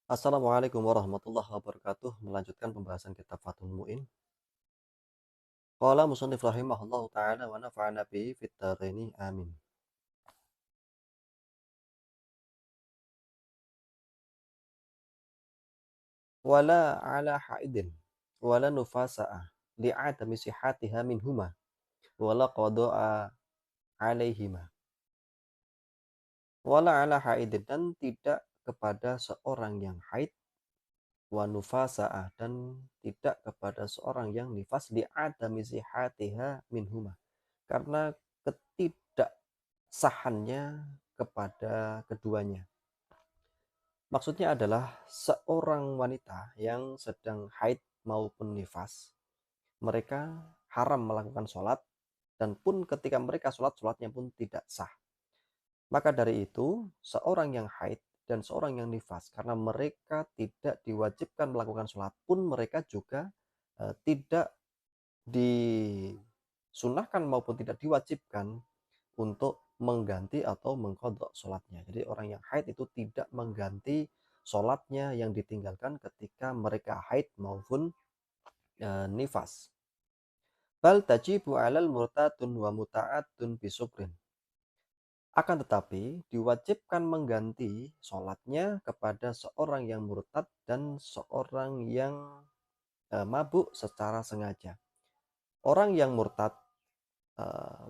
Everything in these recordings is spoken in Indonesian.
Assalamualaikum warahmatullahi wabarakatuh. Melanjutkan pembahasan kitab Fathul Mu'in. Qala musannif rahimahullahu ta'ala wa nafa'ana bihi fid dharaini amin. Wala ala haidin wala nufasa'a li'adami sihatiha minhuma wala qada'a alaihima. Wala ala haidin, dan tidak kepada seorang yang haid, wa nufasa'a, dan tidak kepada seorang yang nifas, li'adami sihatiha minhuma, karena ketidaksahannya kepada keduanya. Maksudnya adalah seorang wanita yang sedang haid maupun nifas, mereka haram melakukan sholat, dan pun ketika mereka sholat, sholatnya pun tidak sah. Maka dari itu, seorang yang haid dan seorang yang nifas, karena mereka tidak diwajibkan melakukan sholat, pun mereka juga tidak disunahkan maupun tidak diwajibkan untuk mengganti atau mengqadha sholatnya. Jadi orang yang haid itu tidak mengganti sholatnya yang ditinggalkan ketika mereka haid maupun nifas. Bal tajibu alal murtadun wa muta'addun bisukrin. Akan tetapi diwajibkan mengganti sholatnya kepada seorang yang murtad dan seorang yang mabuk secara sengaja. Orang yang murtad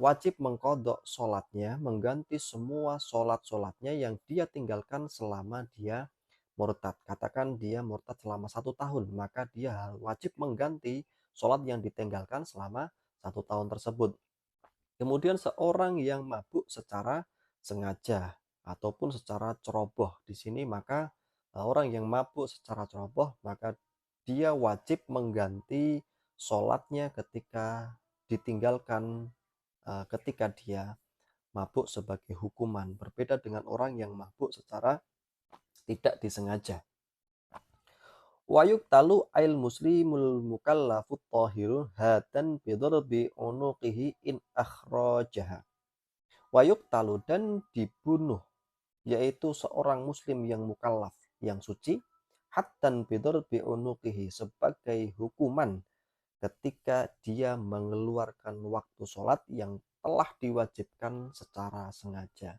wajib mengqadha sholatnya, mengganti semua sholat-sholatnya yang dia tinggalkan selama dia murtad. Katakan dia murtad selama 1 tahun, maka dia wajib mengganti sholat yang ditinggalkan selama 1 tahun tersebut. Kemudian seorang yang mabuk secara sengaja ataupun secara ceroboh di sini, maka orang yang mabuk secara ceroboh, maka dia wajib mengganti sholatnya ketika ditinggalkan ketika dia mabuk sebagai hukuman. Berbeda dengan orang yang mabuk secara tidak disengaja. Wayuk talu ail muslimul mukallafut tahiru hadan bidorbi unuqihi in akhrajaha. Wayuk talu, dan dibunuh, yaitu seorang muslim yang mukallaf, yang suci, haddan bidorbi unuqihi, sebagai hukuman ketika dia mengeluarkan waktu sholat yang telah diwajibkan secara sengaja.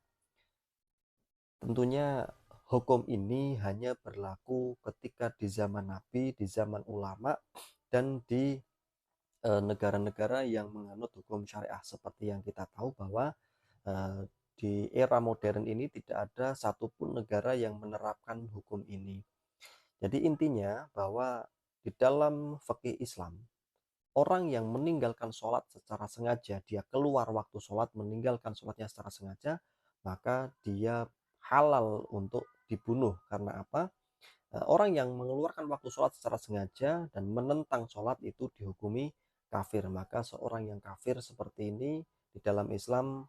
Tentunya hukum ini hanya berlaku ketika di zaman Nabi, di zaman ulama, dan di negara-negara yang menganut hukum syariah. Seperti yang kita tahu bahwa di era modern ini tidak ada satupun negara yang menerapkan hukum ini. Jadi intinya bahwa di dalam fikih Islam, orang yang meninggalkan sholat secara sengaja, dia keluar waktu sholat, meninggalkan sholatnya secara sengaja, maka dia halal untuk dibunuh. Karena apa? Orang yang mengeluarkan waktu sholat secara sengaja dan menentang sholat itu dihukumi kafir. Maka seorang yang kafir seperti ini di dalam Islam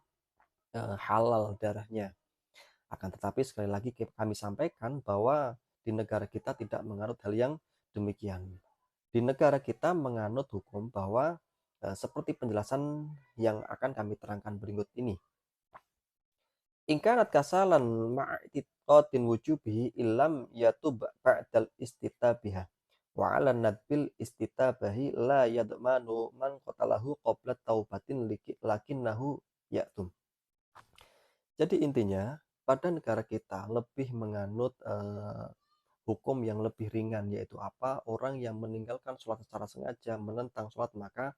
halal darahnya. Akan tetapi sekali lagi kami sampaikan bahwa di negara kita tidak menganut hal yang demikian. Di negara kita menganut hukum bahwa seperti penjelasan yang akan kami terangkan berikut ini. Ingkanat kasalan ma'itiqatin wujubihi illam yatub ba'dal istitabiha. Wa 'ala nadbil istitabahi la yadmanu man qatalahu qabla taubatin lakinnahu ya'tum. Jadi intinya pada negara kita lebih menganut hukum yang lebih ringan, yaitu apa? Orang yang meninggalkan sholat secara sengaja, menentang sholat, maka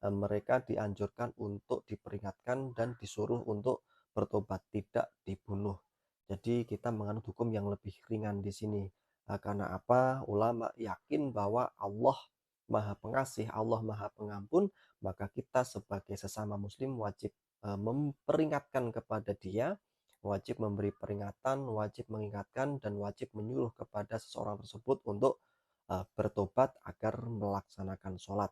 mereka dianjurkan untuk diperingatkan dan disuruh untuk bertobat, tidak dibunuh. Jadi kita menganut hukum yang lebih ringan di sini. Karena apa? Ulama yakin bahwa Allah Maha Pengasih, Allah Maha Pengampun, maka kita sebagai sesama muslim wajib memperingatkan kepada dia, wajib memberi peringatan, wajib mengingatkan, dan wajib menyuruh kepada seseorang tersebut untuk bertobat agar melaksanakan sholat.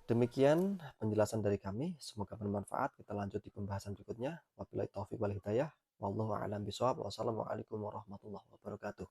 Demikian penjelasan dari kami, semoga bermanfaat. Kita lanjut di pembahasan berikutnya. Wabillahi taufiq wal hidayah. Wallahu a'lam bishawab. Wassalamualaikum warahmatullahi wabarakatuh.